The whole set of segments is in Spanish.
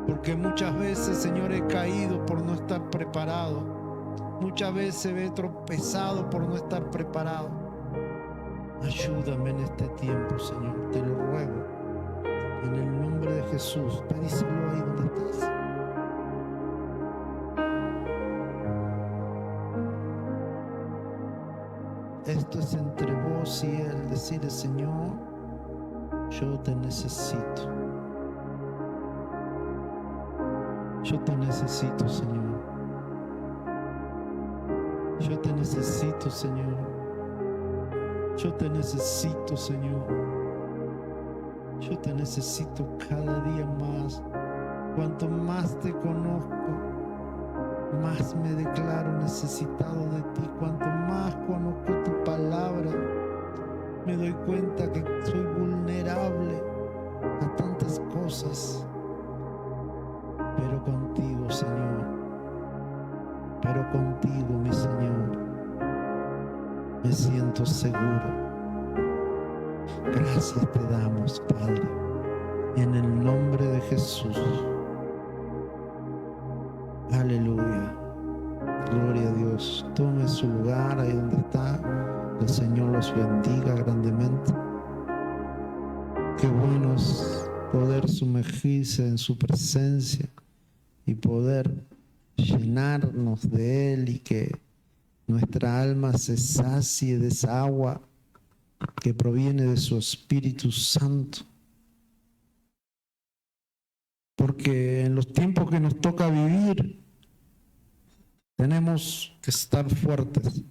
Porque muchas veces, Señor, he caído por no estar preparado. Muchas veces he tropezado por no estar preparado. Ayúdame en este tiempo, Señor, te lo ruego. En el nombre de Jesús, pedíselo ahí donde estás. Esto es entre vos y Él, decirle: Señor, yo te necesito. Yo te necesito, Señor. Yo te necesito, Señor. Yo te necesito, Señor. Yo te necesito cada día más. Cuanto más te conozco, más me declaro necesitado de ti. Cuanto más conozco tu palabra, me doy cuenta que soy vulnerable a tantas cosas. Pero contigo, Señor, pero contigo, mi Señor, me siento seguro. Gracias te damos, Padre, en el nombre de Jesús. Aleluya. Gloria a Dios. Tome su lugar ahí donde está. El Señor los bendiga grandemente. Qué bueno es poder sumergirse en su presencia y poder llenarnos de Él, y que nuestra alma se sacie de esa agua que proviene de su Espíritu Santo. Porque en los tiempos que nos toca vivir, tenemos que estar fuertes,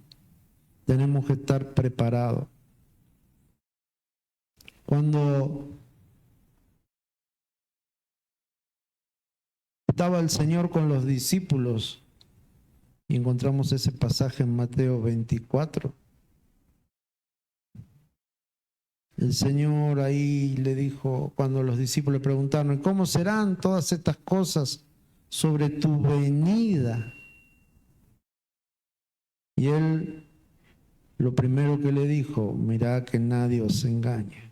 tenemos que estar preparados. Cuando estaba el Señor con los discípulos, y encontramos ese pasaje en Mateo 24, el Señor ahí le dijo, cuando los discípulos le preguntaron: ¿cómo serán todas estas cosas sobre tu venida? Y Él lo primero que le dijo: mirad que nadie os engañe.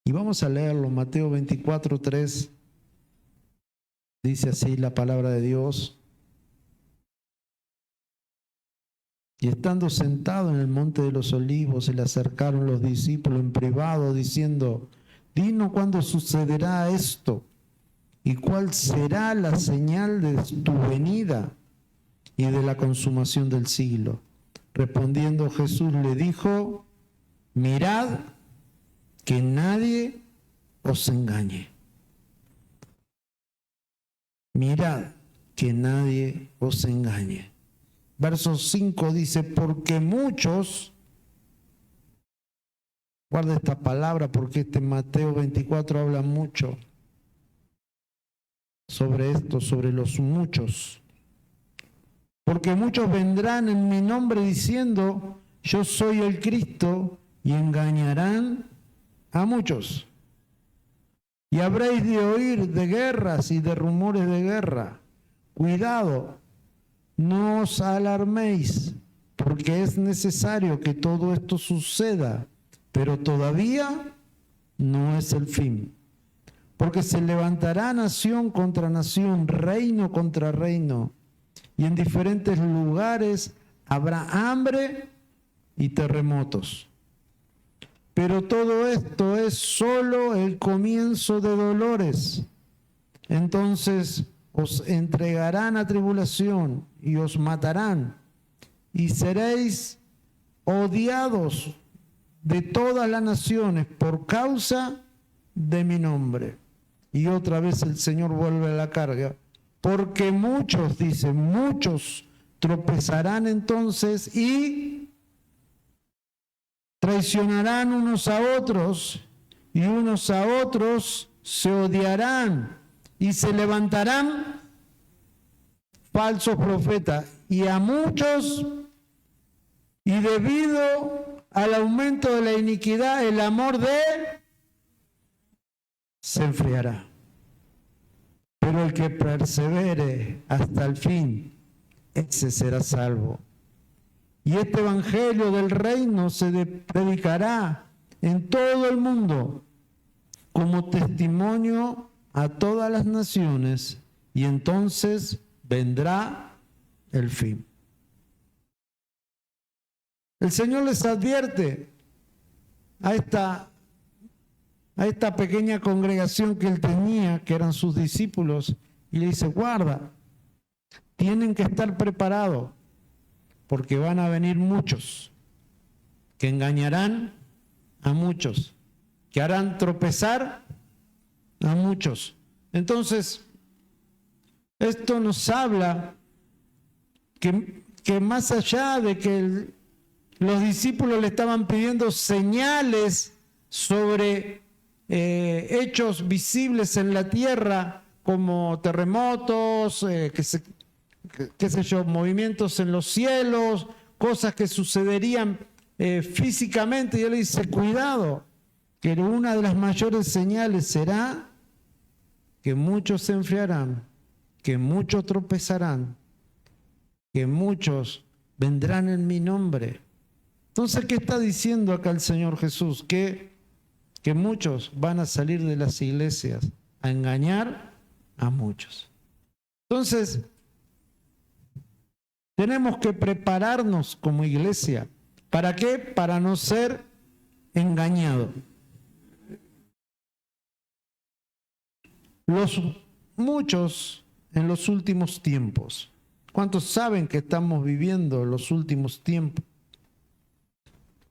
Y vamos a leerlo, Mateo 24:3. Dice así la palabra de Dios: y estando sentado en el monte de los olivos, se le acercaron los discípulos en privado, diciendo: dinos cuándo sucederá esto, y cuál será la señal de tu venida y de la consumación del siglo. Respondiendo Jesús le dijo: mirad que nadie os engañe. Mirad que nadie os engañe. Verso 5 dice: porque muchos, guarda esta palabra porque este Mateo 24 habla mucho sobre esto, sobre los muchos. Porque muchos vendrán en mi nombre diciendo: yo soy el Cristo, y engañarán a muchos. Y habréis de oír de guerras y de rumores de guerra. Cuidado, no os alarméis, porque es necesario que todo esto suceda, pero todavía no es el fin. Porque se levantará nación contra nación, reino contra reino, y en diferentes lugares habrá hambre y terremotos. Pero todo esto es solo el comienzo de dolores. Entonces os entregarán a tribulación y os matarán, y seréis odiados de todas las naciones por causa de mi nombre. Y otra vez el Señor vuelve a la carga. Porque muchos, dice, muchos tropezarán entonces y traicionarán unos a otros, y unos a otros se odiarán, y se levantarán falsos profetas, y a muchos, y debido al aumento de la iniquidad, el amor de se enfriará. Pero el que persevere hasta el fin, ese será salvo. Y este evangelio del reino se predicará en todo el mundo como testimonio a todas las naciones, y entonces vendrá el fin. El Señor les advierte a esta pequeña congregación que Él tenía, que eran sus discípulos, y le dice, guarda, tienen que estar preparados, porque van a venir muchos, que engañarán a muchos, que harán tropezar a muchos. Entonces, esto nos habla que más allá de que los discípulos le estaban pidiendo señales sobre hechos visibles en la tierra, como terremotos, qué sé yo, movimientos en los cielos, cosas que sucederían físicamente, y Él dice, cuidado, que una de las mayores señales será que muchos se enfriarán, que muchos tropezarán, que muchos vendrán en mi nombre. Entonces, ¿qué está diciendo acá el Señor Jesús? Que muchos van a salir de las iglesias a engañar a muchos. Entonces, tenemos que prepararnos como iglesia. ¿Para qué? Para no ser engañados. Muchos en los últimos tiempos. ¿Cuántos saben que estamos viviendo los últimos tiempos?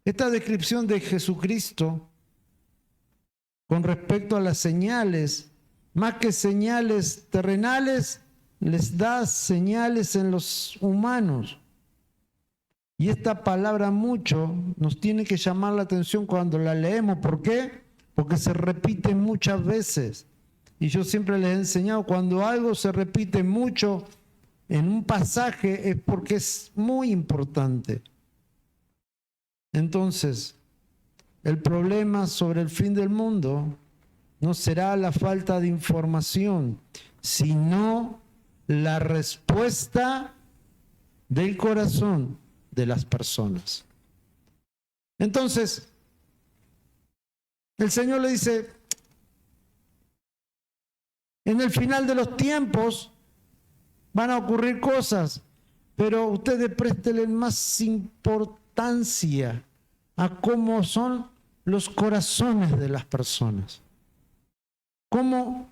Esta descripción de Jesucristo con respecto a las señales, más que señales terrenales, les da señales en los humanos. Y esta palabra mucho nos tiene que llamar la atención cuando la leemos. ¿Por qué? Porque se repite muchas veces. Y yo siempre les he enseñado, cuando algo se repite mucho en un pasaje es porque es muy importante. Entonces, el problema sobre el fin del mundo no será la falta de información, sino la respuesta del corazón de las personas. Entonces, el Señor le dice, en el final de los tiempos van a ocurrir cosas, pero ustedes préstenle más importancia a cómo son los corazones de las personas, cómo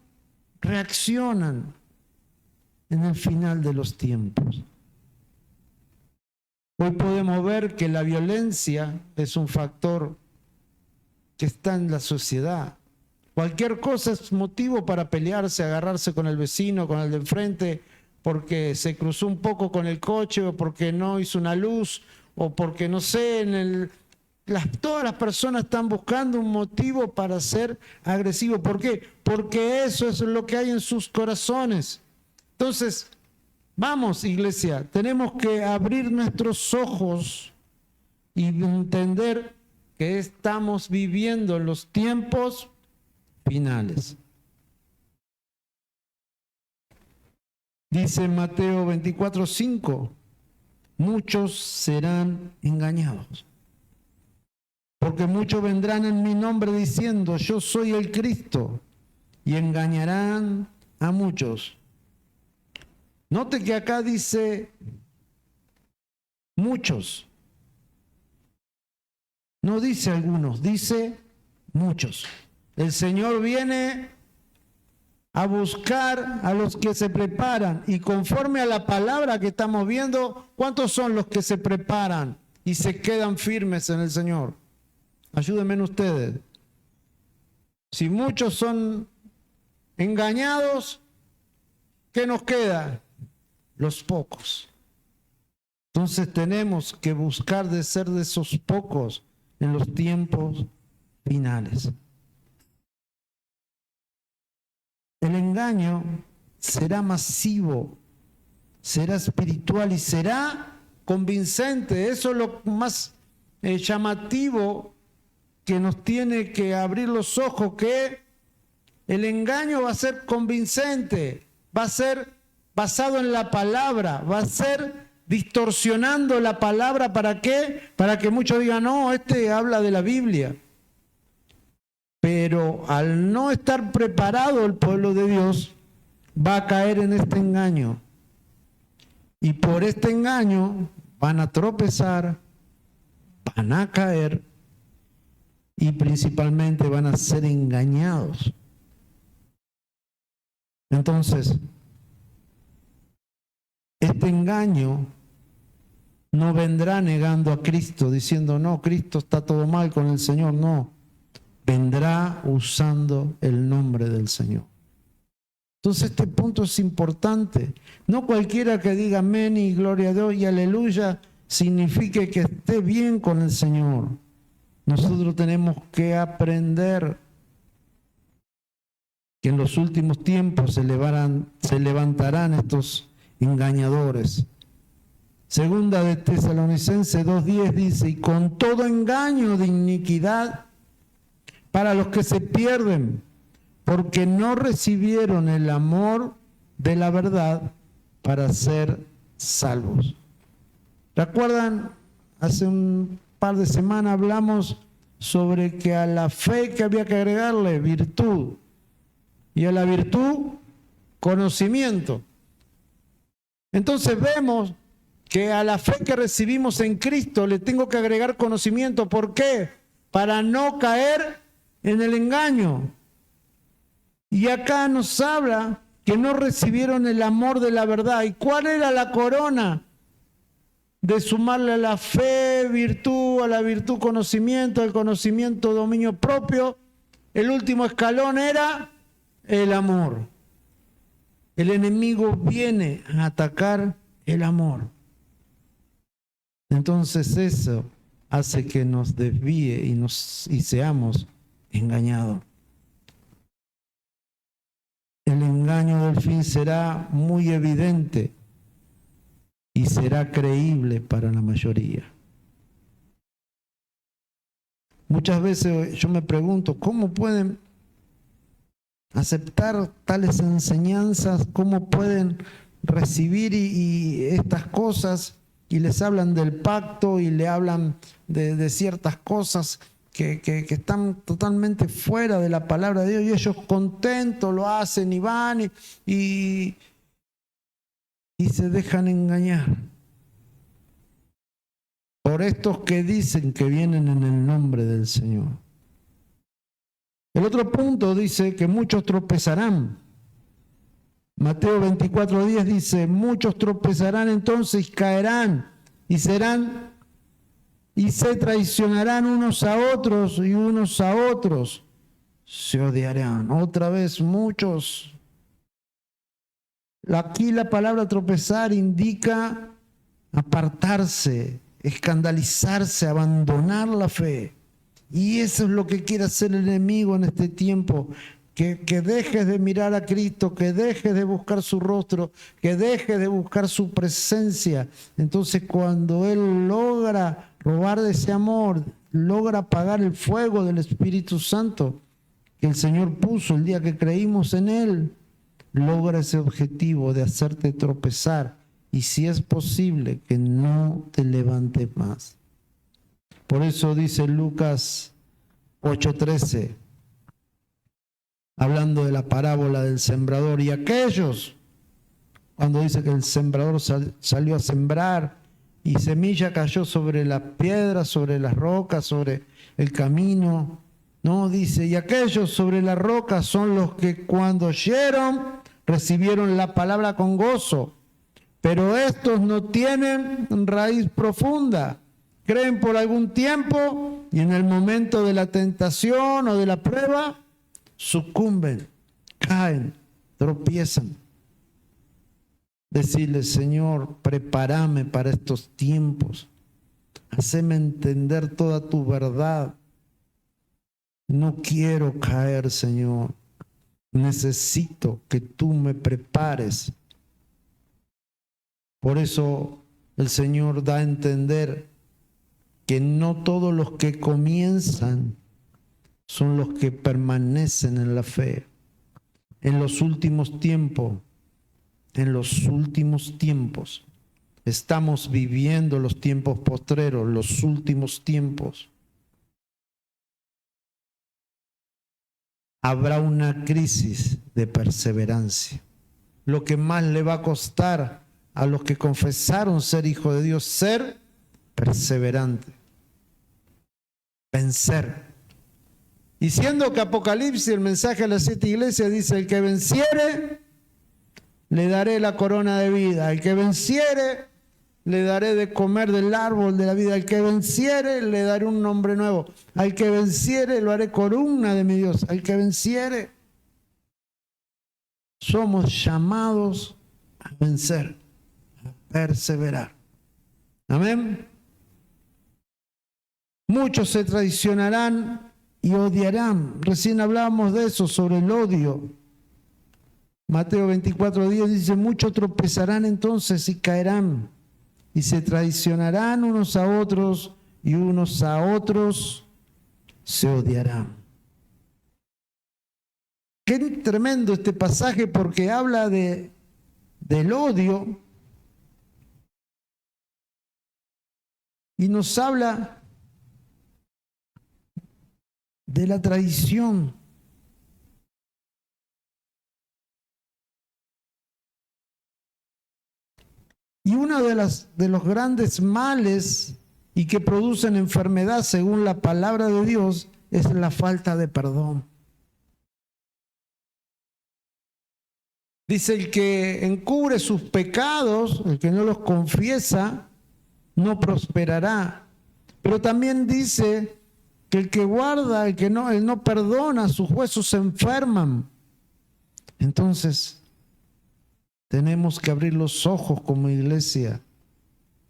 reaccionan en el final de los tiempos. Hoy podemos ver que la violencia es un factor que está en la sociedad. Cualquier cosa es motivo para pelearse, agarrarse con el vecino, con el de enfrente, porque se cruzó un poco con el coche, o porque no hizo una luz, o porque no sé, todas las personas están buscando un motivo para ser agresivos. ¿Por qué? Porque eso es lo que hay en sus corazones. Entonces, vamos, iglesia, tenemos que abrir nuestros ojos y entender que estamos viviendo en los tiempos finales. Dice Mateo 24:5, muchos serán engañados, porque muchos vendrán en mi nombre diciendo, yo soy el Cristo, y engañarán a muchos. Note que acá dice muchos, no dice algunos, dice muchos. El Señor viene a buscar a los que se preparan, y conforme a la palabra que estamos viendo, ¿cuántos son los que se preparan y se quedan firmes en el Señor? Ayúdenme ustedes. Si muchos son engañados, ¿qué nos queda? Los pocos. Entonces tenemos que buscar de ser de esos pocos en los tiempos finales. El engaño será masivo, será espiritual y será convincente. Eso es lo más llamativo que nos tiene que abrir los ojos, que el engaño va a ser convincente, va a ser basado en la palabra, va a ser distorsionando la palabra. ¿Para qué? Para que muchos digan, no, este habla de la Biblia. Pero al no estar preparado el pueblo de Dios, va a caer en este engaño. Y por este engaño van a tropezar, van a caer y principalmente van a ser engañados. Entonces, este engaño no vendrá negando a Cristo, diciendo, no, Cristo está todo mal con el Señor, no. Vendrá usando el nombre del Señor. Entonces este punto es importante. No cualquiera que diga amén y gloria a Dios y aleluya signifique que esté bien con el Señor. Nosotros tenemos que aprender que en los últimos tiempos se levantarán estos engañadores. Segunda de Tesalonicenses 2:10 dice, y con todo engaño de iniquidad para los que se pierden, porque no recibieron el amor de la verdad para ser salvos. ¿Recuerdan? Hace un par de semanas hablamos sobre que a la fe que había que agregarle virtud y a la virtud conocimiento. Entonces vemos que a la fe que recibimos en Cristo le tengo que agregar conocimiento. ¿Por qué? Para no caer en el engaño. Y acá nos habla que no recibieron el amor de la verdad. ¿Y cuál era la corona? De sumarle a la fe, virtud, a la virtud conocimiento, al conocimiento dominio propio. El último escalón era el amor. El enemigo viene a atacar el amor. Entonces eso hace que nos desvíe y seamos engañados. El engaño del fin será muy evidente y será creíble para la mayoría. Muchas veces yo me pregunto, ¿cómo pueden aceptar tales enseñanzas? ¿Cómo pueden recibir y estas cosas? Y les hablan del pacto y le hablan de ciertas cosas que están totalmente fuera de la palabra de Dios, y ellos contentos lo hacen y van y se dejan engañar por estos que dicen que vienen en el nombre del Señor. El otro punto dice que muchos tropezarán. Mateo 24:10 dice, muchos tropezarán entonces y caerán y se traicionarán unos a otros y unos a otros se odiarán. Otra vez muchos. Aquí la palabra tropezar indica apartarse, escandalizarse, abandonar la fe. Y eso es lo que quiere hacer el enemigo en este tiempo. Que dejes de mirar a Cristo, que dejes de buscar su rostro, que dejes de buscar su presencia. Entonces cuando Él logra robar de ese amor, logra apagar el fuego del Espíritu Santo que el Señor puso el día que creímos en Él, logra ese objetivo de hacerte tropezar y si es posible que no te levantes más. Por eso dice Lucas 8:13, hablando de la parábola del sembrador, y aquellos, cuando dice que el sembrador salió a sembrar y semilla cayó sobre las piedras, sobre las rocas, sobre el camino, no, dice, y aquellos sobre las rocas son los que cuando oyeron recibieron la palabra con gozo, pero estos no tienen raíz profunda, creen por algún tiempo y en el momento de la tentación o de la prueba sucumben, caen, tropiezan. Decirle, Señor, prepárame para estos tiempos, haceme entender toda tu verdad. No quiero caer, Señor. Necesito que tú me prepares. Por eso el Señor da a entender que no todos los que comienzan son los que permanecen en la fe. En los últimos tiempos, estamos viviendo los tiempos postreros, los últimos tiempos. habrá una crisis de perseverancia. Lo que más le va a costar a los que confesaron ser hijos de Dios, ser perseverante, vencer. Y siendo que Apocalipsis, el mensaje a las 7 iglesias, dice: el que venciere, le daré la corona de vida. El que venciere, le daré de comer del árbol de la vida. Al que venciere, le daré un nombre nuevo. Al que venciere, lo haré columna de mi Dios. Al que venciere, somos llamados a vencer, a perseverar. Amén. Muchos se traicionarán y odiarán. Recién hablábamos de eso, sobre el odio. Mateo 24:10 dice: muchos tropezarán entonces y caerán, y se traicionarán unos a otros, y unos a otros se odiarán. Qué tremendo este pasaje, porque habla del odio y nos habla de la traición. Y uno de los grandes males y que producen enfermedad, según la palabra de Dios, es la falta de perdón. Dice: el que encubre sus pecados, el que no los confiesa, no prosperará. Pero también dice que el que guarda, el no perdona, sus huesos se enferman. Entonces, tenemos que abrir los ojos como iglesia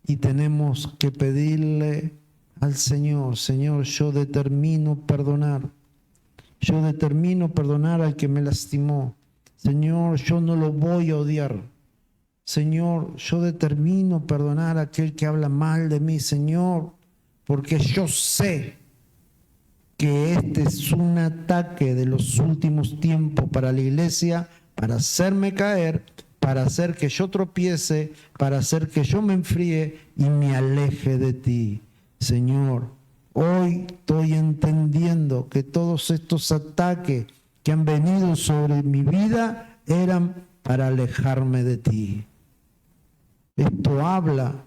y tenemos que pedirle al Señor: Señor, yo determino perdonar. Yo determino perdonar al que me lastimó. Señor, yo no lo voy a odiar. Señor, yo determino perdonar a aquel que habla mal de mí, Señor, porque yo sé que este es un ataque de los últimos tiempos para la iglesia, para hacerme caer, para hacer que yo tropiece, para hacer que yo me enfríe y me aleje de ti. Señor, hoy estoy entendiendo que todos estos ataques que han venido sobre mi vida eran para alejarme de ti. Esto habla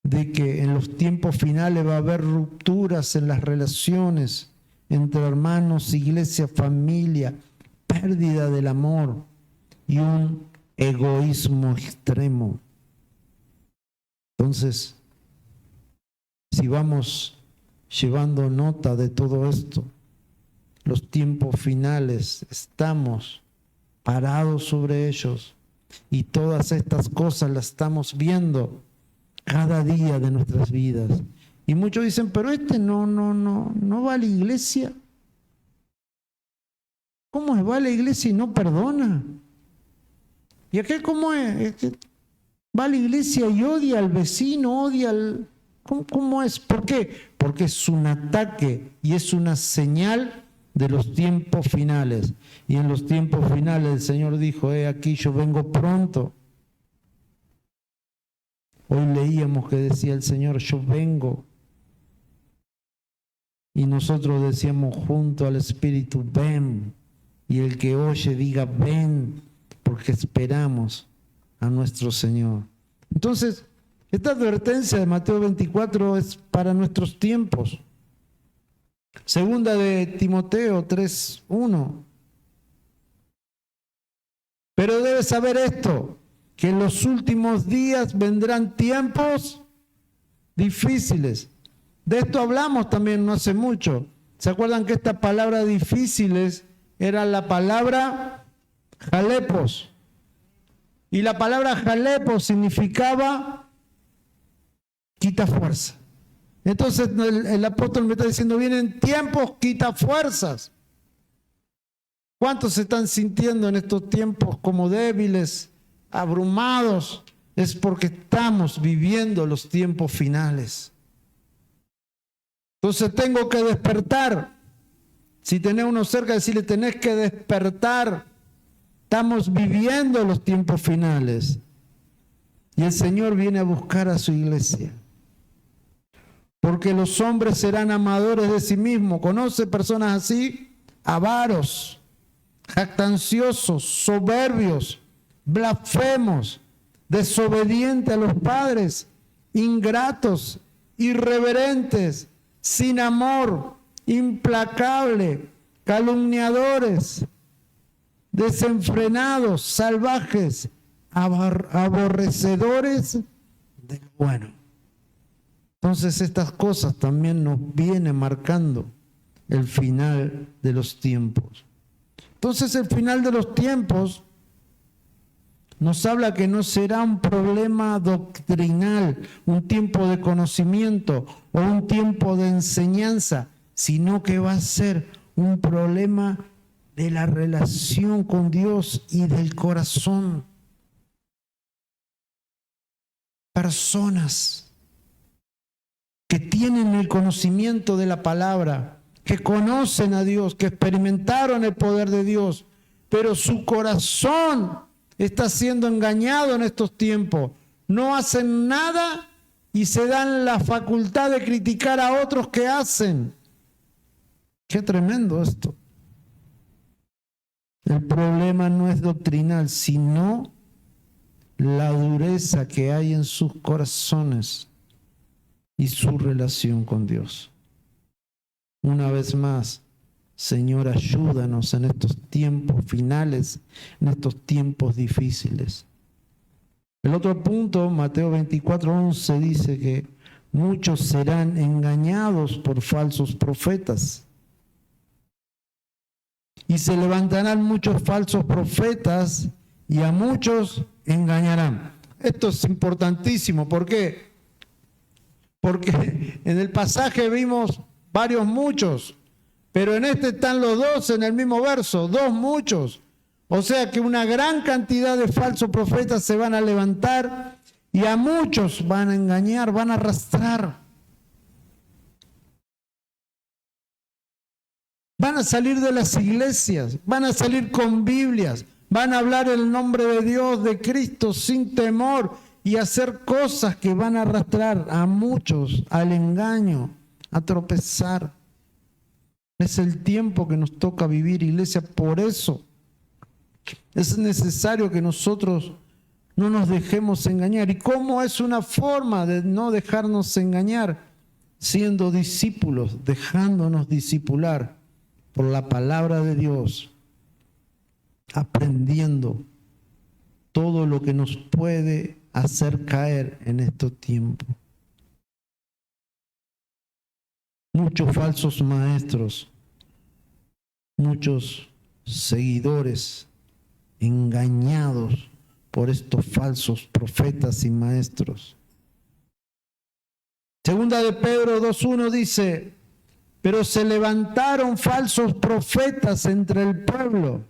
de que en los tiempos finales va a haber rupturas en las relaciones entre hermanos, iglesia, familia, pérdida del amor y un egoísmo extremo. Entonces, si vamos llevando nota de todo esto, los tiempos finales, estamos parados sobre ellos y todas estas cosas las estamos viendo cada día de nuestras vidas. Y muchos dicen: pero no va a la iglesia. ¿Cómo es? Va a la iglesia y no perdona. ¿Y aquel cómo es? Es que va a la iglesia y odia al vecino, odia al... ¿Cómo es? ¿Por qué? Porque es un ataque y es una señal de los tiempos finales. Y en los tiempos finales el Señor dijo: aquí yo vengo pronto. Hoy leíamos que decía el Señor: yo vengo. Y nosotros decíamos junto al Espíritu: ven. Y el que oye diga: ven, porque esperamos a nuestro Señor. Entonces, esta advertencia de Mateo 24 es para nuestros tiempos. Segunda de Timoteo 3:1. Pero debes saber esto, que en los últimos días vendrán tiempos difíciles. De esto hablamos también no hace mucho. ¿Se acuerdan que esta palabra difíciles era la palabra jalepos? Y la palabra jalepos significaba quita fuerza. Entonces el apóstol me está diciendo: vienen tiempos quita fuerzas. ¿Cuántos se están sintiendo en estos tiempos como débiles, abrumados? Es porque estamos viviendo los tiempos finales. Entonces tengo que despertar. Si tenés uno cerca, decirle: tenés que despertar. Estamos viviendo los tiempos finales. Y el Señor viene a buscar a su iglesia. Porque los hombres serán amadores de sí mismos. ¿Conoce personas así? avaros, jactanciosos, soberbios, blasfemos, desobedientes a los padres, ingratos, irreverentes, sin amor, implacable, calumniadores, desenfrenados, salvajes, aborrecedores de lo bueno. Entonces estas cosas también nos vienen marcando el final de los tiempos. Entonces el final de los tiempos nos habla que no será un problema doctrinal, un tiempo de conocimiento o un tiempo de enseñanza, sino que va a ser un problema de la relación con Dios y del corazón. Personas que tienen el conocimiento de la palabra, que conocen a Dios, que experimentaron el poder de Dios, pero su corazón está siendo engañado en estos tiempos. No hacen nada y se dan la facultad de criticar a otros que hacen. Qué tremendo esto. El problema no es doctrinal, sino la dureza que hay en sus corazones y su relación con Dios. Una vez más, Señor, ayúdanos en estos tiempos finales, en estos tiempos difíciles. El otro punto, Mateo 24:11, dice que muchos serán engañados por falsos profetas. Y se levantarán muchos falsos profetas y a muchos engañarán. Esto es importantísimo. ¿Por qué? Porque en el pasaje vimos varios muchos, pero en este están los dos en el mismo verso, dos muchos. O sea que una gran cantidad de falsos profetas se van a levantar y a muchos van a engañar, van a arrastrar. Van a salir de las iglesias, van a salir con Biblias, van a hablar el nombre de Dios, de Cristo, sin temor y hacer cosas que van a arrastrar a muchos al engaño, a tropezar. Es el tiempo que nos toca vivir, iglesia. Por eso es necesario que nosotros no nos dejemos engañar. ¿Y cómo es una forma de no dejarnos engañar? Siendo discípulos, dejándonos discipular por la palabra de Dios, aprendiendo todo lo que nos puede hacer caer en estos tiempos. Muchos falsos maestros, muchos seguidores engañados por estos falsos profetas y maestros. Segunda de Pedro 2:1 dice: pero se levantaron falsos profetas entre el pueblo,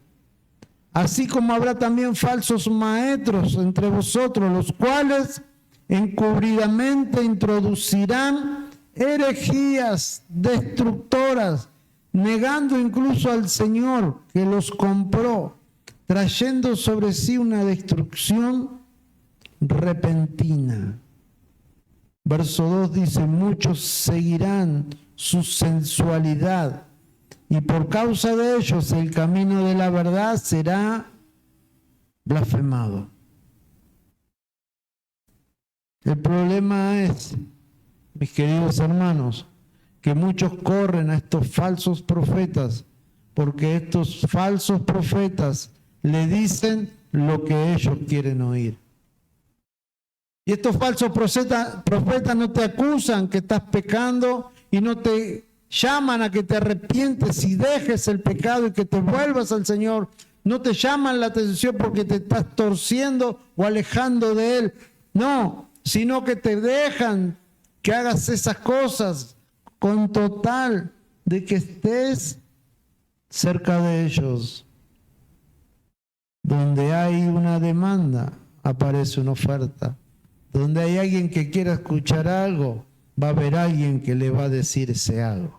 así como habrá también falsos maestros entre vosotros, los cuales encubridamente introducirán herejías destructoras, negando incluso al Señor que los compró, trayendo sobre sí una destrucción repentina. Verso 2 dice: muchos seguirán su sensualidad, y por causa de ellos el camino de la verdad será blasfemado. El problema es, mis queridos hermanos, que muchos corren a estos falsos profetas, porque estos falsos profetas le dicen lo que ellos quieren oír. Y estos falsos profetas no te acusan que estás pecando y no te llaman a que te arrepientes y dejes el pecado y que te vuelvas al Señor. No te llaman la atención porque te estás torciendo o alejando de Él. No, sino que te dejan que hagas esas cosas con total de que estés cerca de ellos. Donde hay una demanda, aparece una oferta. Donde hay alguien que quiera escuchar algo, va a haber alguien que le va a decir ese algo.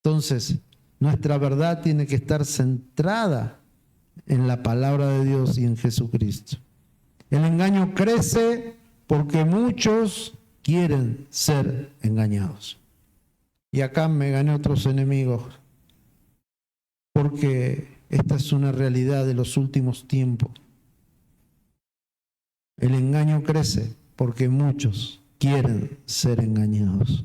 Entonces, nuestra verdad tiene que estar centrada en la palabra de Dios y en Jesucristo. El engaño crece porque muchos quieren ser engañados. Y acá me gané otros enemigos porque esta es una realidad de los últimos tiempos. El engaño crece porque muchos quieren ser engañados.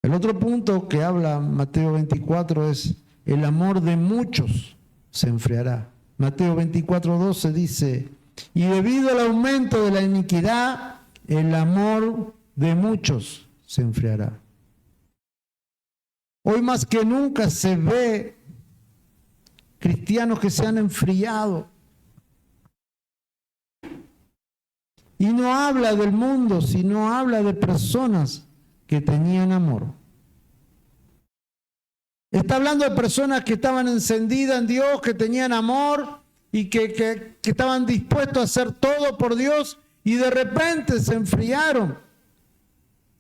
El otro punto que habla Mateo 24 es: el amor de muchos se enfriará. Mateo 24:12 dice: y debido al aumento de la iniquidad, el amor de muchos se enfriará. Hoy más que nunca se ve cristianos que se han enfriado. Y no habla del mundo, sino habla de personas que tenían amor. Está hablando de personas que estaban encendidas en Dios, que tenían amor y que estaban dispuestos a hacer todo por Dios, y de repente se enfriaron.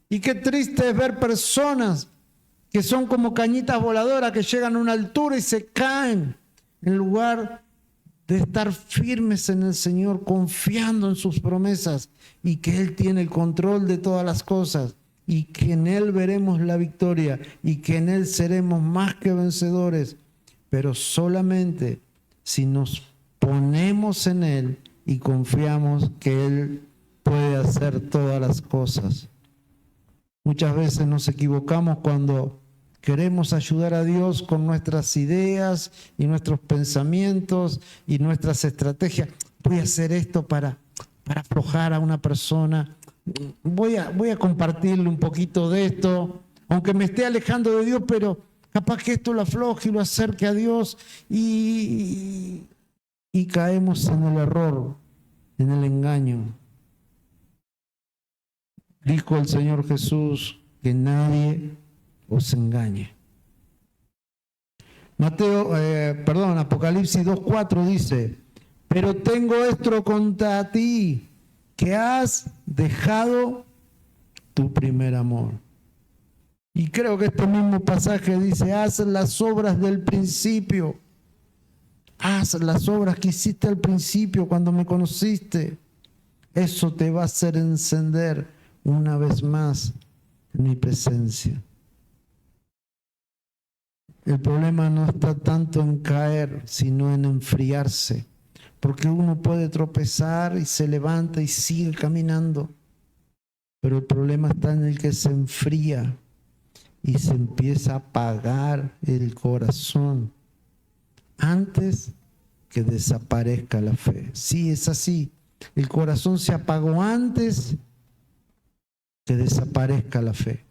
Y qué triste es ver personas que son como cañitas voladoras que llegan a una altura y se caen, en lugar de estar firmes en el Señor, confiando en sus promesas y que Él tiene el control de todas las cosas y que en Él veremos la victoria y que en Él seremos más que vencedores, pero solamente si nos ponemos en Él y confiamos que Él puede hacer todas las cosas. Muchas veces nos equivocamos cuando queremos ayudar a Dios con nuestras ideas y nuestros pensamientos y nuestras estrategias. Voy a hacer esto para aflojar a una persona. Voy a compartirle un poquito de esto, aunque me esté alejando de Dios, pero capaz que esto lo afloje y lo acerque a Dios, y caemos en el error, en el engaño. Dijo el Señor Jesús que nadie os engañe. Apocalipsis 2:4 dice: pero tengo esto contra ti, que has dejado tu primer amor. Y creo que este mismo pasaje dice: haz las obras del principio. Haz las obras que hiciste al principio cuando me conociste. Eso te va a hacer encender una vez más en mi presencia. El problema no está tanto en caer, sino en enfriarse. Porque uno puede tropezar y se levanta y sigue caminando. Pero el problema está en el que se enfría y se empieza a apagar el corazón antes que desaparezca la fe. Sí, es así. El corazón se apagó antes que desaparezca la fe.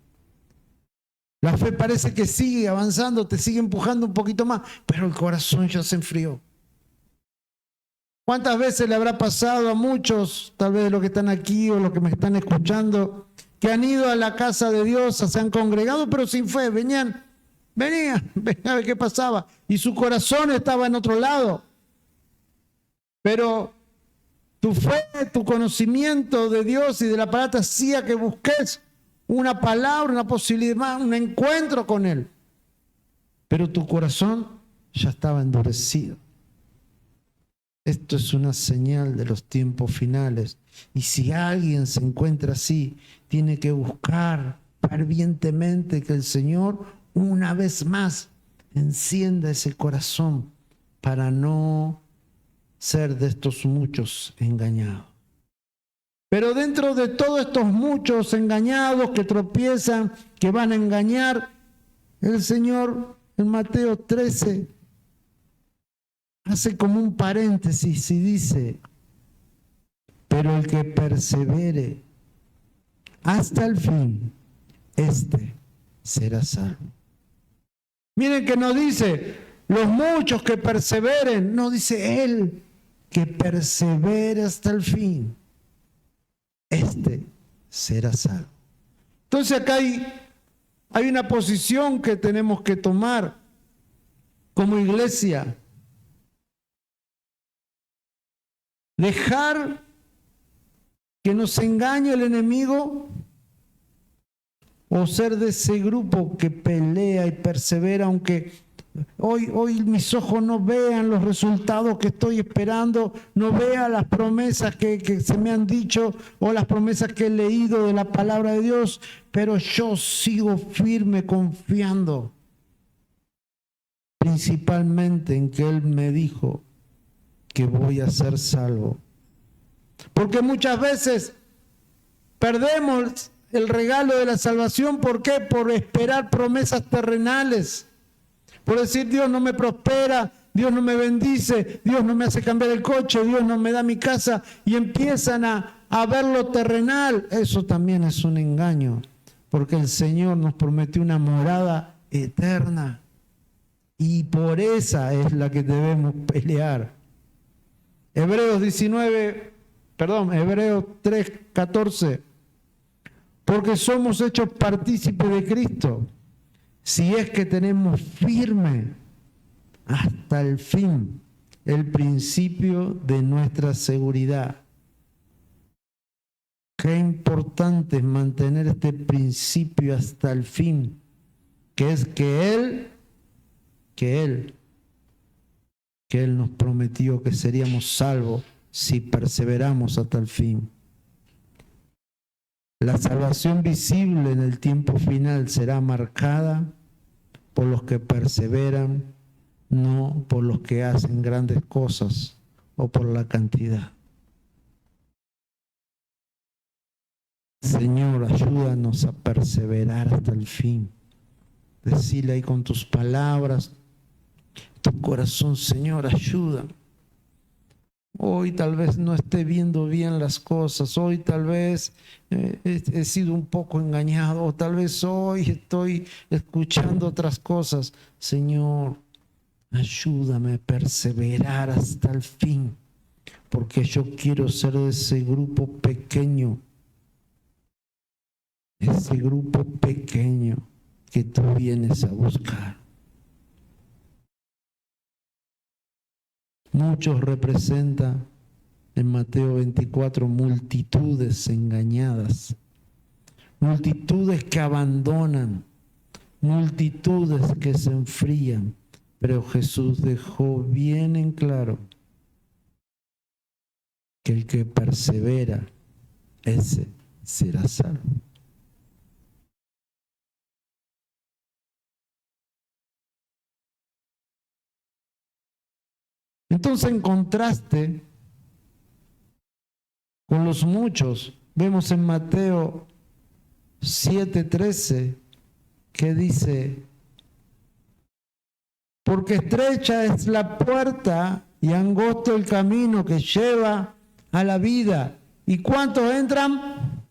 La fe parece que sigue avanzando, te sigue empujando un poquito más, pero el corazón ya se enfrió. ¿Cuántas veces le habrá pasado a muchos, tal vez de los que están aquí o los que me están escuchando, que han ido a la casa de Dios, se han congregado, pero sin fe? Venían a ver qué pasaba, y su corazón estaba en otro lado. Pero tu fe, tu conocimiento de Dios y de la palabra hacía que busques una palabra, una posibilidad, un encuentro con Él. Pero tu corazón ya estaba endurecido. Esto es una señal de los tiempos finales. Y si alguien se encuentra así, tiene que buscar fervientemente que el Señor una vez más encienda ese corazón para no ser de estos muchos engañados. Pero dentro de todos estos muchos engañados que tropiezan, que van a engañar, el Señor en Mateo 13 hace como un paréntesis y dice: pero el que persevere hasta el fin, este será salvo. Miren que no dice los muchos que perseveren, no, dice Él que persevere hasta el fin, este será salvo. Entonces acá hay una posición que tenemos que tomar como iglesia. Dejar que nos engañe el enemigo, o ser de ese grupo que pelea y persevera, aunque hoy mis ojos no vean los resultados que estoy esperando, no vea las promesas que se me han dicho o las promesas que he leído de la palabra de Dios, pero yo sigo firme confiando principalmente en que Él me dijo que voy a ser salvo. Porque muchas veces perdemos el regalo de la salvación. ¿Por qué? Por esperar promesas terrenales. Por decir, Dios no me prospera, Dios no me bendice, Dios no me hace cambiar el coche, Dios no me da mi casa, y empiezan a ver lo terrenal. Eso también es un engaño, porque el Señor nos prometió una morada eterna, y por esa es la que debemos pelear. Hebreos 3:14, porque somos hechos partícipes de Cristo, si es que tenemos firme hasta el fin el principio de nuestra seguridad. Qué importante es mantener este principio hasta el fin, que es que Él nos prometió que seríamos salvos si perseveramos hasta el fin. La salvación visible en el tiempo final será marcada por los que perseveran, no por los que hacen grandes cosas o por la cantidad. Señor, ayúdanos a perseverar hasta el fin. Decile ahí con tus palabras, tu corazón, Señor, ayuda. Hoy tal vez no esté viendo bien las cosas, hoy tal vez he sido un poco engañado, o tal vez hoy estoy escuchando otras cosas. Señor, ayúdame a perseverar hasta el fin, porque yo quiero ser de ese grupo pequeño que tú vienes a buscar. Muchos representan en Mateo 24 multitudes engañadas, multitudes que abandonan, multitudes que se enfrían, pero Jesús dejó bien en claro que el que persevera, ese será salvo. Entonces, en contraste con los muchos, vemos en Mateo 7:13 que dice: porque estrecha es la puerta y angosto el camino que lleva a la vida, ¿y cuántos entran?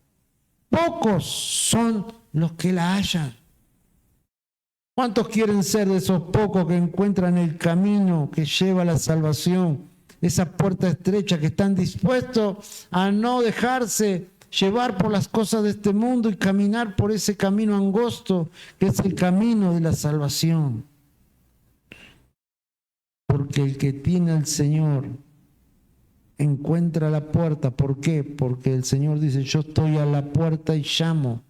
Pocos son los que la hallan. ¿Cuántos quieren ser de esos pocos que encuentran el camino que lleva a la salvación? Esa puerta estrecha, que están dispuestos a no dejarse llevar por las cosas de este mundo y caminar por ese camino angosto que es el camino de la salvación. Porque el que tiene al Señor encuentra la puerta. ¿Por qué? Porque el Señor dice: yo estoy a la puerta y llamo.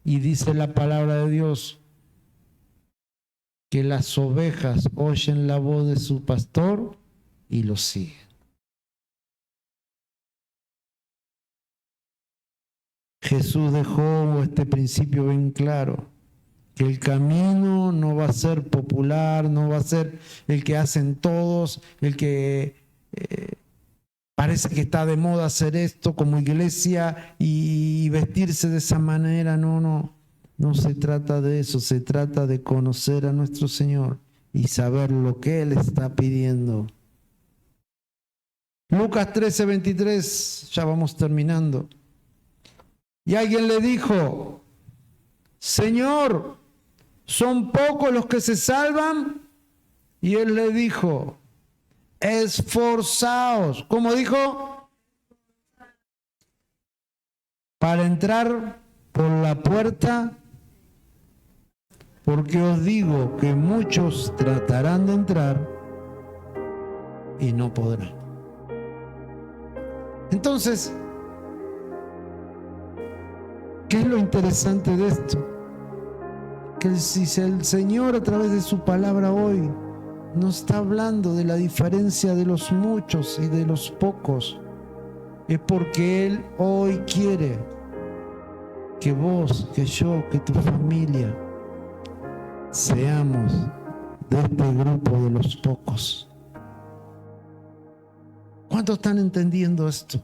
Y dice la palabra de Dios que las ovejas oyen la voz de su pastor y lo siguen. Jesús dejó este principio bien claro, que el camino no va a ser popular, no va a ser el que hacen todos, el que parece que está de moda hacer esto como iglesia y vestirse de esa manera. No se trata de eso, se trata de conocer a nuestro Señor y saber lo que Él está pidiendo. Lucas 13:23, ya vamos terminando. Y alguien le dijo: Señor, ¿son pocos los que se salvan? Y Él le dijo: esforzaos. ¿Cómo dijo? Para entrar por la puerta, porque os digo que muchos tratarán de entrar y no podrán. Entonces, ¿qué es lo interesante de esto? Que si el Señor a través de su palabra hoy nos está hablando de la diferencia de los muchos y de los pocos, es porque Él hoy quiere que vos, que yo, que tu familia seamos de este grupo de los pocos. ¿Cuántos están entendiendo esto?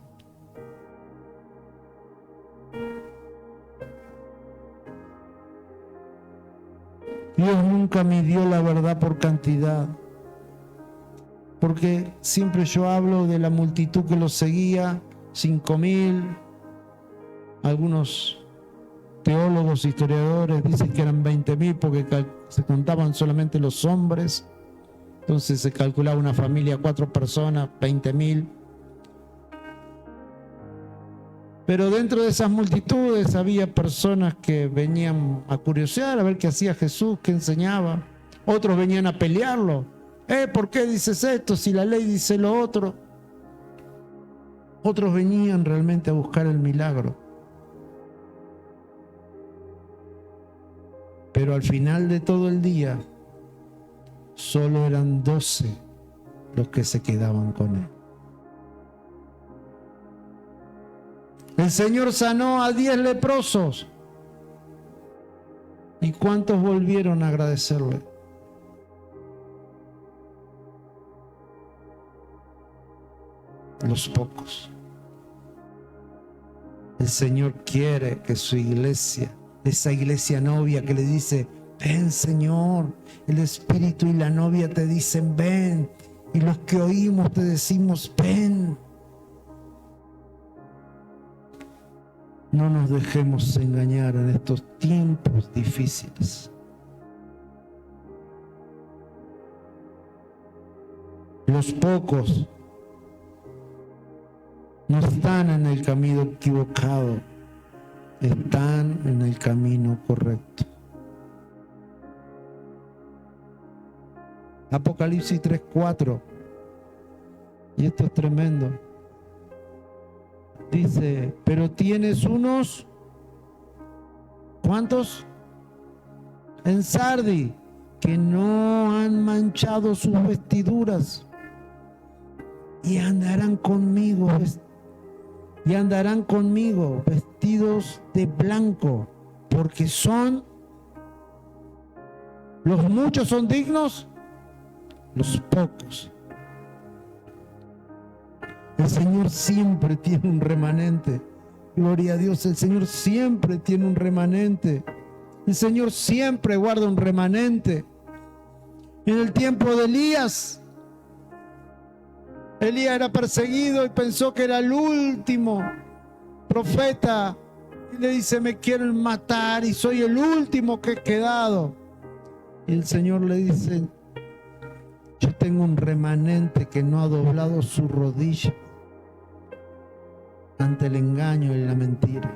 Dios nunca midió la verdad por cantidad, porque siempre yo hablo de la multitud que los seguía, 5.000, algunos teólogos, historiadores dicen que eran 20.000 porque se contaban solamente los hombres, entonces se calculaba una familia, 4 personas, 20.000. Pero dentro de esas multitudes había personas que venían a curiosear, a ver qué hacía Jesús, qué enseñaba. Otros venían a pelearlo. ¿Por qué dices esto si la ley dice lo otro? Otros venían realmente a buscar el milagro. Pero al final de todo el día, solo eran 12 los que se quedaban con él. El Señor sanó a 10 leprosos. ¿Y cuántos volvieron a agradecerle? Los pocos. El Señor quiere que su iglesia, esa iglesia novia que le dice, ven Señor, el Espíritu y la novia te dicen ven, y los que oímos te decimos ven. No nos dejemos engañar en estos tiempos difíciles. Los pocos no están en el camino equivocado, están en el camino correcto. Apocalipsis 3:4, y esto es tremendo. Dice, pero tienes unos, ¿cuántos? En Sardi, que no han manchado sus vestiduras y andarán conmigo vestidos de blanco, porque son, los muchos son dignos, los pocos. El Señor siempre tiene un remanente. Gloria a Dios, el Señor siempre tiene un remanente. El Señor siempre guarda un remanente. En el tiempo de Elías era perseguido y pensó que era el último profeta. Y le dice, me quieren matar y soy el último que he quedado. Y el Señor le dice, yo tengo un remanente que no ha doblado su rodilla ante el engaño y la mentira.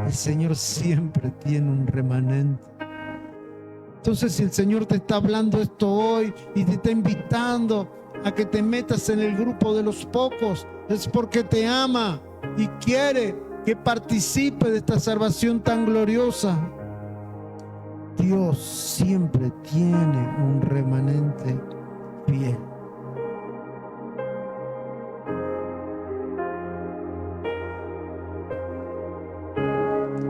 El Señor siempre tiene un remanente. Entonces, si el Señor te está hablando esto hoy y te está invitando a que te metas en el grupo de los pocos, es porque te ama y quiere que participe de esta salvación tan gloriosa. Dios siempre tiene un remanente fiel.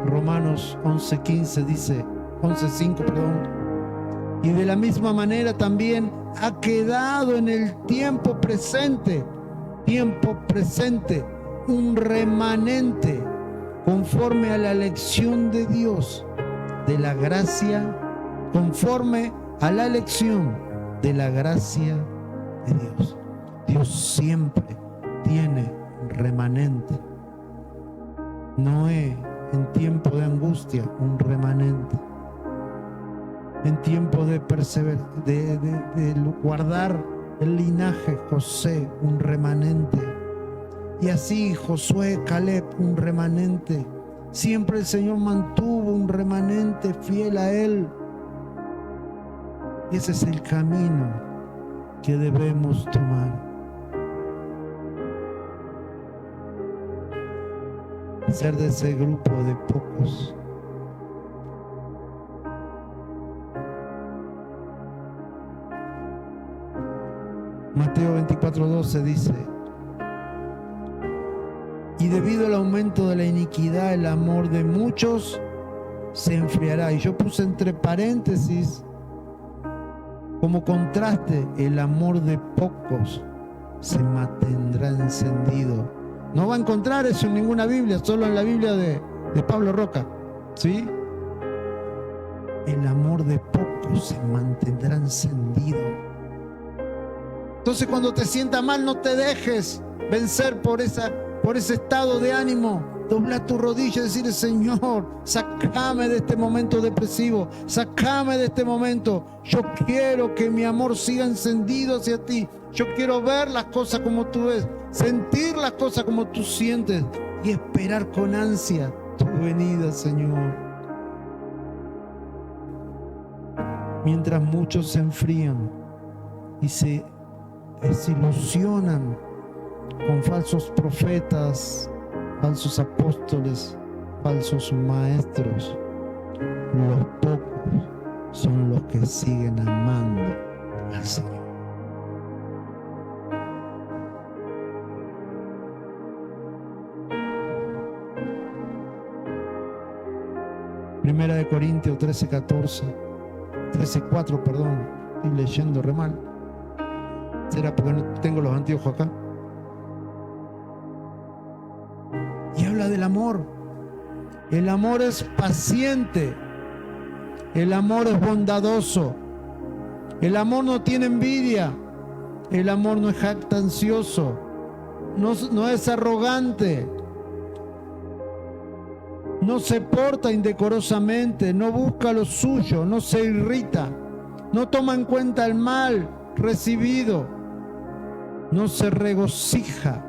Romanos 11:15 dice, 11:5, y de la misma manera también ha quedado en el tiempo presente, un remanente conforme a la elección de Dios, de la gracia, conforme a la elección de la gracia de Dios. Dios siempre tiene un remanente. Noé, en tiempo de angustia, un remanente. En tiempo de perseverar, de guardar el linaje, José, un remanente. Y así Josué, Caleb, un remanente. Siempre el Señor mantuvo un remanente fiel a Él. Y ese es el camino que debemos tomar. Ser de ese grupo de pocos. Mateo 24:12 dice, y debido al aumento de la iniquidad, el amor de muchos se enfriará. Y yo puse entre paréntesis, como contraste, el amor de pocos se mantendrá encendido. No va a encontrar eso en ninguna Biblia, solo en la Biblia de Pablo Roca, ¿sí? El amor de pocos se mantendrá encendido. Entonces, cuando te sientas mal, no te dejes vencer por ese estado de ánimo. Dobla tu rodilla y decirle: Señor, sácame de este momento depresivo, sácame de este momento. Yo quiero que mi amor siga encendido hacia ti. Yo quiero ver las cosas como tú ves, sentir las cosas como tú sientes y esperar con ansia tu venida, Señor. Mientras muchos se enfrían y se desilusionan con falsos profetas, falsos apóstoles, falsos maestros, los pocos son los que siguen amando al Señor. Primera de Corintios 13:4, perdón, estoy leyendo re mal. ¿Será porque no tengo los anteojos acá? Y habla del amor. El amor es paciente. El amor es bondadoso. El amor no tiene envidia. El amor no es jactancioso. No es arrogante. No se porta indecorosamente. No busca lo suyo. No se irrita. No toma en cuenta el mal recibido. No se regocija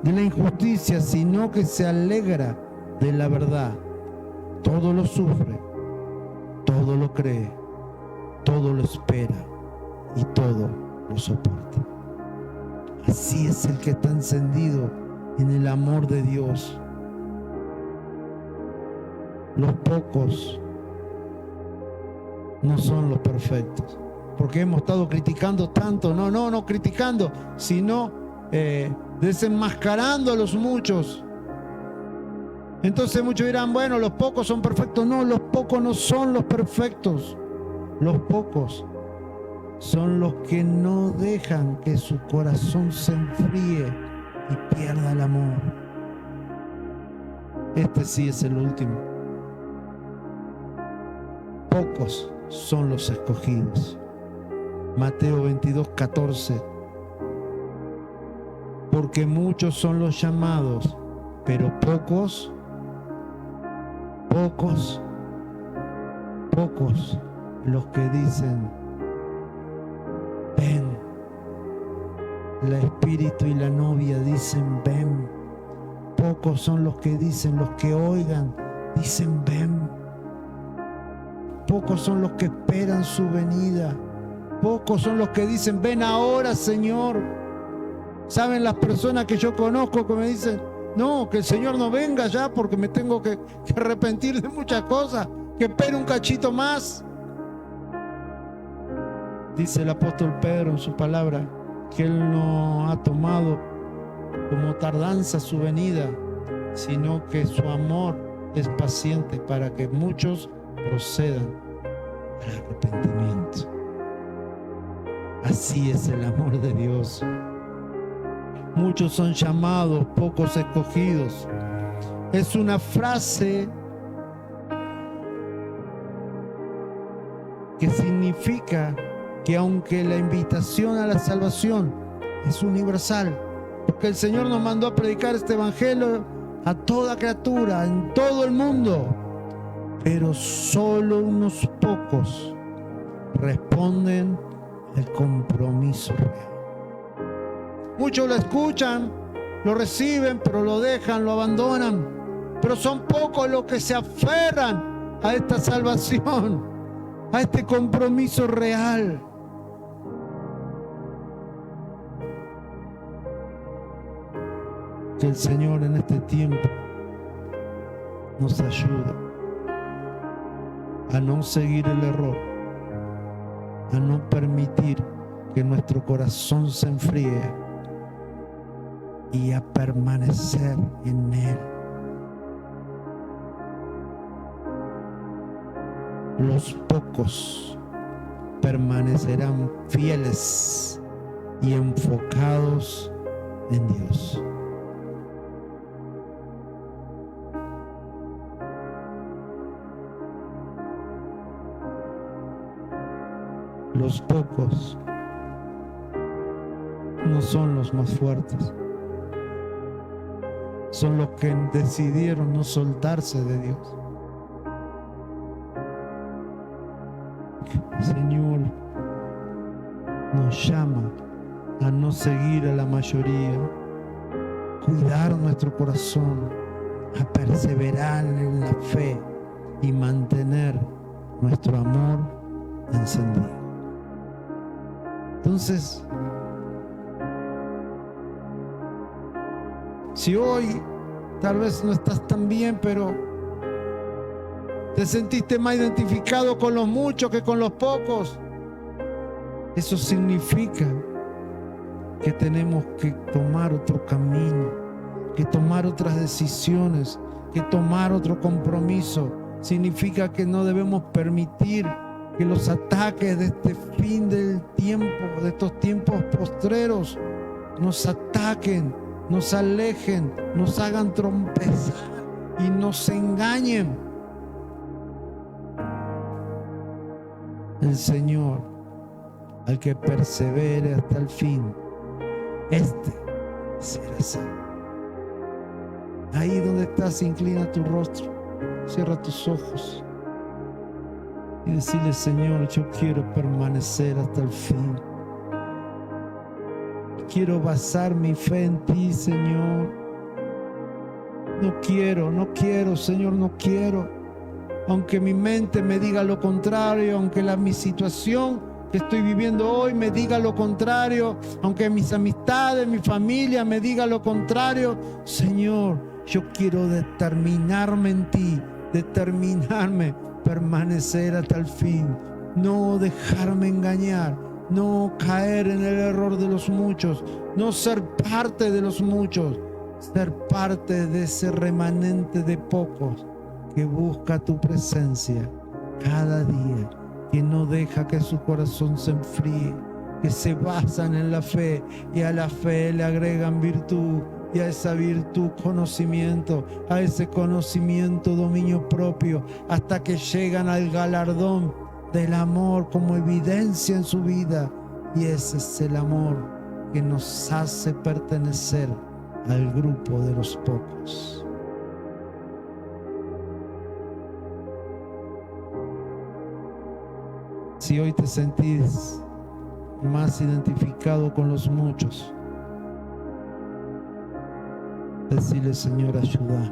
de la injusticia, sino que se alegra de la verdad. Todo lo sufre, todo lo cree, todo lo espera y todo lo soporta. Así es el que está encendido en el amor de Dios. Los pocos no son los perfectos, porque hemos estado criticando tanto, no criticando, sino desenmascarando a los muchos. Entonces muchos dirán: bueno, los pocos son perfectos. No, los pocos no son los perfectos. Los pocos son los que no dejan que su corazón se enfríe y pierda el amor. Este sí es el último. Pocos son los escogidos. Mateo 22:14. Porque muchos son los llamados, pero pocos los que dicen: ven. El espíritu y la novia dicen: ven. Pocos son los que dicen, los que oigan, dicen: ven. Pocos son los que esperan su venida. Pocos son los que dicen: ven ahora, Señor. ¿Saben las personas que yo conozco que me dicen: no, que el Señor no venga ya porque me tengo que arrepentir de muchas cosas, que espere un cachito más? Dice el apóstol Pedro en su palabra que Él no ha tomado como tardanza su venida, sino que su amor es paciente para que muchos procedan al arrepentimiento. Así es el amor de Dios. Muchos son llamados, pocos escogidos. Es una frase que significa que aunque la invitación a la salvación es universal, porque el Señor nos mandó a predicar este evangelio a toda criatura, en todo el mundo, pero solo unos pocos responden al compromiso real. Muchos lo escuchan, lo reciben, pero lo dejan, lo abandonan. Pero son pocos los que se aferran a esta salvación, a este compromiso real. Que el Señor en este tiempo nos ayude a no seguir el error, a no permitir que nuestro corazón se enfríe y a permanecer en Él. los pocos permanecerán fieles y enfocados en Dios. Los pocos no son los más fuertes, son los que decidieron no soltarse de Dios. El Señor nos llama a no seguir a la mayoría, cuidar nuestro corazón, a perseverar en la fe y mantener nuestro amor encendido. Entonces, si hoy tal vez no estás tan bien, pero te sentiste más identificado con los muchos que con los pocos, eso significa que tenemos que tomar otro camino, que tomar otras decisiones, que tomar otro compromiso. Significa que no debemos permitir que los ataques de este fin del tiempo, de estos tiempos postreros, nos ataquen, nos alejen, nos hagan tropezar y nos engañen. El Señor, al que persevere hasta el fin, este será salvo. Ahí donde estás, inclina tu rostro, cierra tus ojos y decirle: Señor, yo quiero permanecer hasta el fin. Quiero basar mi fe en ti, Señor. No quiero, Señor, no quiero. Aunque mi mente me diga lo contrario, aunque mi situación que estoy viviendo hoy me diga lo contrario, aunque mis amistades, mi familia me diga lo contrario, Señor, yo quiero determinarme en ti, permanecer hasta el fin, no dejarme engañar, no caer en el error de los muchos, no ser parte de los muchos, ser parte de ese remanente de pocos que busca tu presencia cada día, que no deja que su corazón se enfríe, que se basan en la fe y a la fe le agregan virtud, y a esa virtud conocimiento, a ese conocimiento dominio propio, hasta que llegan al galardón del amor como evidencia en su vida. Y ese es el amor que nos hace pertenecer al grupo de los pocos. Si hoy te sentís más identificado con los muchos, decirle: Señor, ayuda,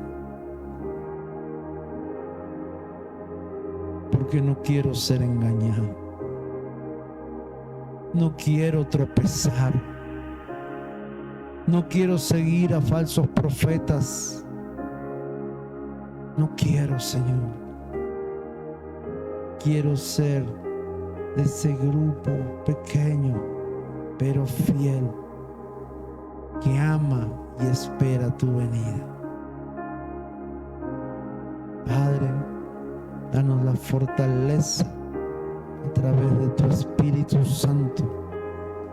porque no quiero ser engañado, no quiero tropezar, no quiero seguir a falsos profetas, no quiero, Señor. Quiero ser de ese grupo pequeño pero fiel, que ama y espera tu venida. Padre, danos la fortaleza a través de tu Espíritu Santo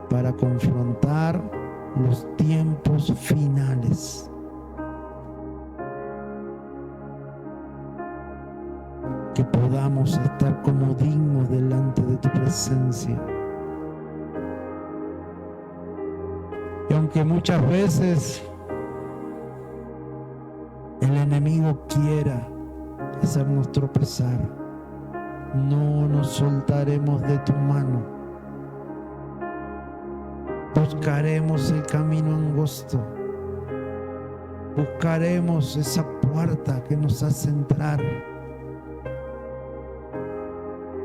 para confrontar los tiempos finales. Que podamos estar como dignos delante de tu presencia. Y aunque muchas veces el enemigo quiera hacernos tropezar, no nos soltaremos de tu mano. Buscaremos el camino angosto. Buscaremos esa puerta que nos hace entrar.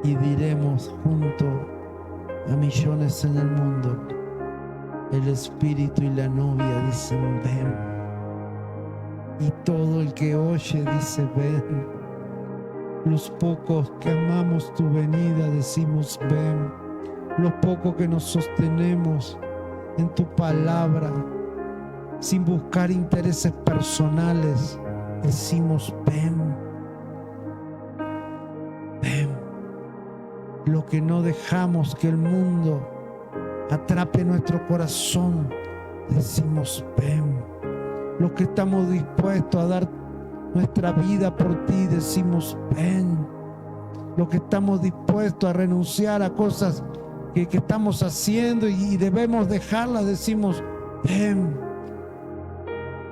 Y diremos junto a millones en el mundo: el Espíritu y la novia dicen ven. Y todo el que oye dice ven. Los pocos que amamos tu venida decimos ven. Los pocos que nos sostenemos en tu palabra sin buscar intereses personales decimos ven. Ven. lo que no dejamos que el mundo atrape nuestro corazón, decimos ven. Lo que estamos dispuestos a dar nuestra vida por ti, decimos ven. Lo que estamos dispuestos a renunciar a cosas que estamos haciendo y debemos dejarlas, decimos ven.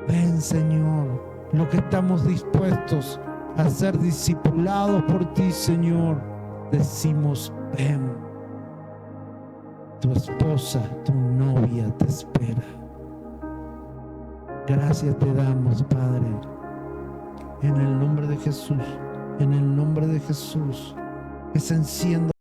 Ven, Señor. Lo que estamos dispuestos a ser discipulados por ti, Señor, decimos ven. Tu esposa, tu novia te espera. Gracias te damos, Padre, en el nombre de Jesús, en el nombre de Jesús, que se encienda